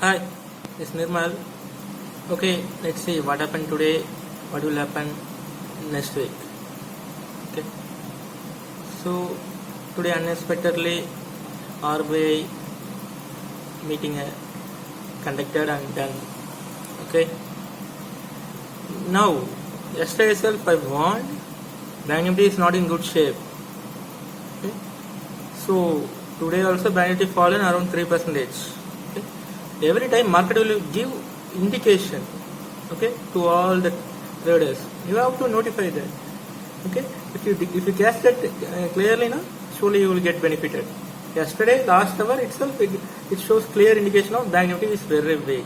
Hi, it's Nirmal. Okay, let's see what happened today, what will happen next week. Okay, so today unexpectedly RBI meeting conducted and done. Okay, now yesterday itself I warned Bank Nifty is not in good shape. Okay, so today also Bank Nifty fallen around 3%. Okay, every time market will give indication, okay, to all the traders. You have to notify that. Okay, if you guess that clearly, now surely you will get benefited. Yesterday, last hour itself, it shows clear indication of Bank Nifty is very weak.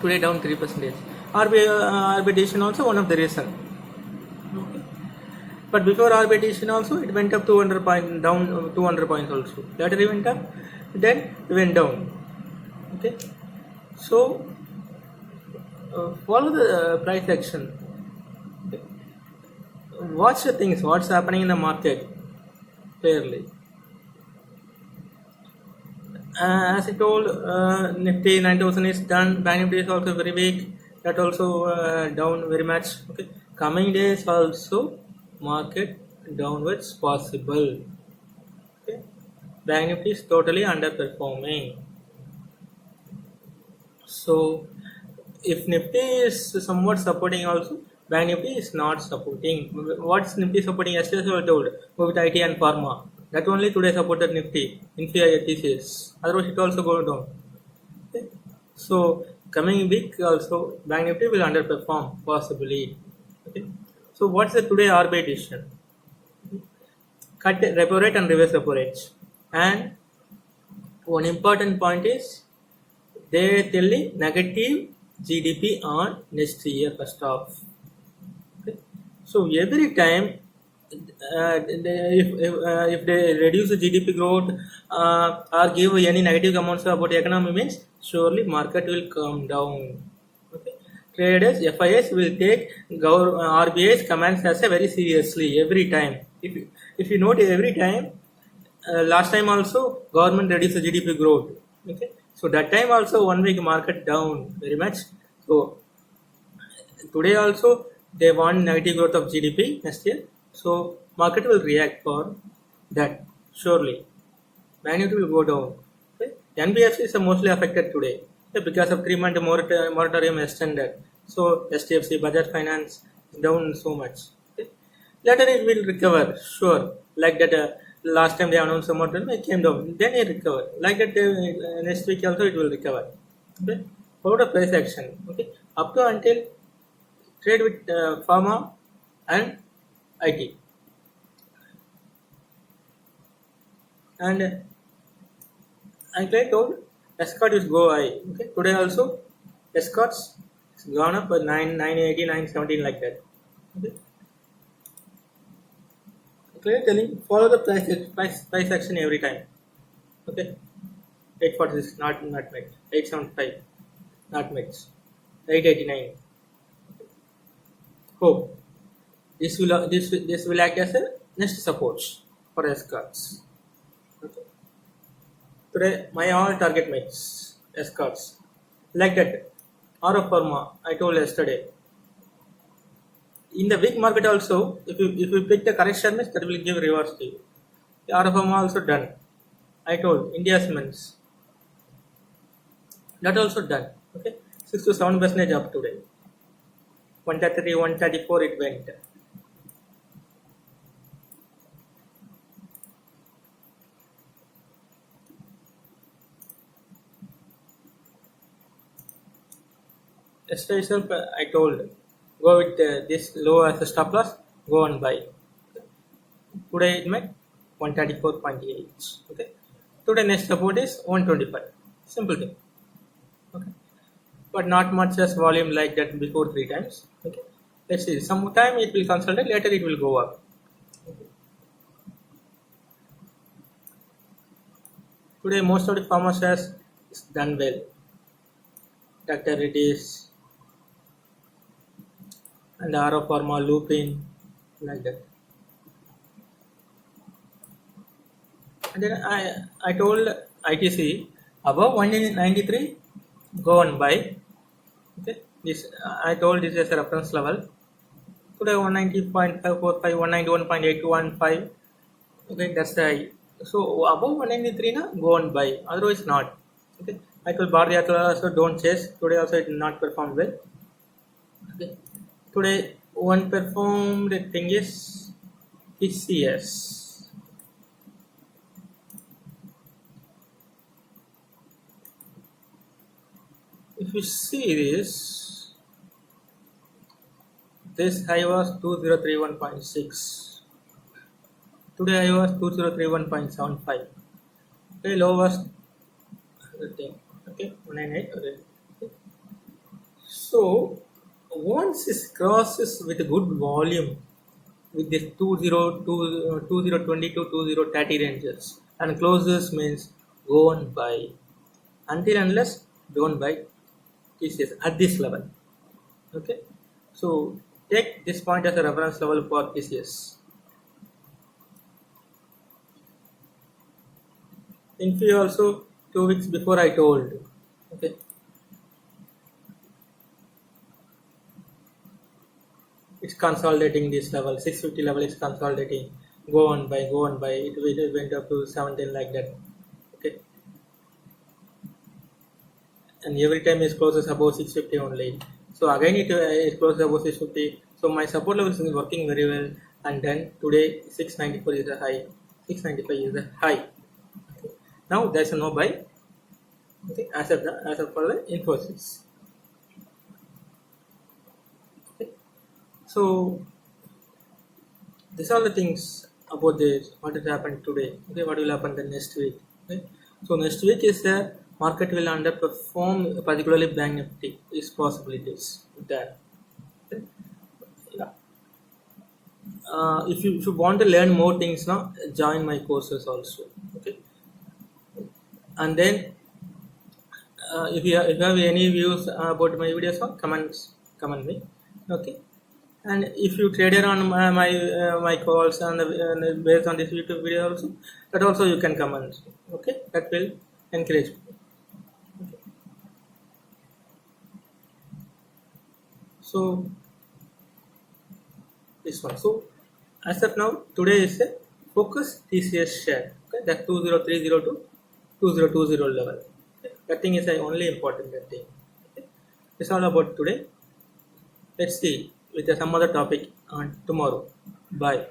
Today down 3%. RBI decision also one of the reason. Okay. But before RBI decision also, it went up 200 points, down 200 points also. Later it went up, then it went down. Okay, so follow the price action. Okay. Watch the things, what's happening in the market clearly. As I told, Nifty 9000 is done. Bank Nifty is also very weak. That also down very much. Okay, coming days also market downwards possible. Okay, Bank Nifty is totally underperforming. So if Nifty is somewhat supporting also, Bank Nifty is not supporting. What's Nifty supporting? Yesterday I told with IT and Pharma. That only today supported Nifty, Infia TCS. Otherwise it also go down. Okay. So coming week also Bank Nifty will underperform possibly. Okay. So what's the today RBI decision? Cut repo rate and reverse repo rate. And one important point is they are telling negative GDP on next year first off. Okay. So every time if they reduce the GDP growth or give any negative comments about economy means surely market will come down. Okay. Traders, FIS will take RBI's commands as a very seriously every time. If you note every time, last time also government reduced the GDP growth. Okay. So that time also 1 week market down very much. So today also they want negative growth of GDP next year. So market will react for that surely. Bank Nifty will go down. Okay. NBFC is mostly affected today, okay, because of 3-month moratorium extended. So STFC, Bajaj Finance is down so much. Okay. Later it will recover, sure. Like that last time they announced a moratorium, it came down. Then it recover. Like that next week also it will recover. Okay. Follow the price action. Okay. Up to until trade with pharma and IT. And I told escort is go high. Okay. Today also escorts it's gone up by 980, 917 like that. Okay. Clear telling follow the price action every time. Okay. 846 not met. 875 not met. 889. Hope this will act as a next support for escorts. Okay. Today my all target mates escorts like that. Aura Pharma I told yesterday. In the weak market also, if you pick the correction means that will give reverse to you. The Aura Pharma also done. I told India Cements that also done. Okay, 6 to 7% up today. 133, 134 it went. Yesterday itself I told go with this low as a stop loss, go and buy. Today it made 134.8. Okay. Today next support is 125. Simple thing. Okay. But not much as volume like that before 3 times. Okay. Let's see. Sometime it will consolidate, later it will go up. Okay. Today most of the pharma shares is done well. Dr. Reddy's and Aura Pharma, Lupin, like that. And then I told ITC above 193 go on buy. Okay, this I told this as a reference level. Today 190.545, 191.815. Okay, that's the high. So above 193 na go on buy. Otherwise not. Okay, I told Bharti also don't chase. Today also it did not perform well. Okay, today one performed thing is TCS. If you see this high was 2031.6. Today high was 2031.75. Okay, low was okay 198. Okay. So once it crosses with a good volume with this 2020 to 2030 ranges and closes means go and buy. Until unless don't buy TCS at this level. Okay, so take this point as a reference level for TCS. Infi also 2 weeks before I told. Okay, it's consolidating this level 650 level is consolidating. Go on buy, go on buy. It went up to 17 like that. Okay, and every time it closes above 650 only. So again it closes above 650. So my support level is working very well. And then today 694 is a high, 695 is a high. Okay. Now there's a no buy. Okay, as of for the Infosys. Okay. So these are the things about this. What has happened today? Okay, what will happen the next week? Okay. So next week is the market will underperform, particularly Bank Nifty. Is possibilities there. Okay. Yeah. If you want to learn more things now, join my courses also. Okay. And then if you have any views about my videos, comment me. Okay. And if you traded on my calls and based on this YouTube video also, that also you can comment. Okay, that will encourage me. Okay. So this one. So as of now, today is a focus TCS share. Okay, that 2030 to 2020 level. Okay. That thing is only important. That thing. Okay. It's all about today. Let's see with some other topic on tomorrow. Bye.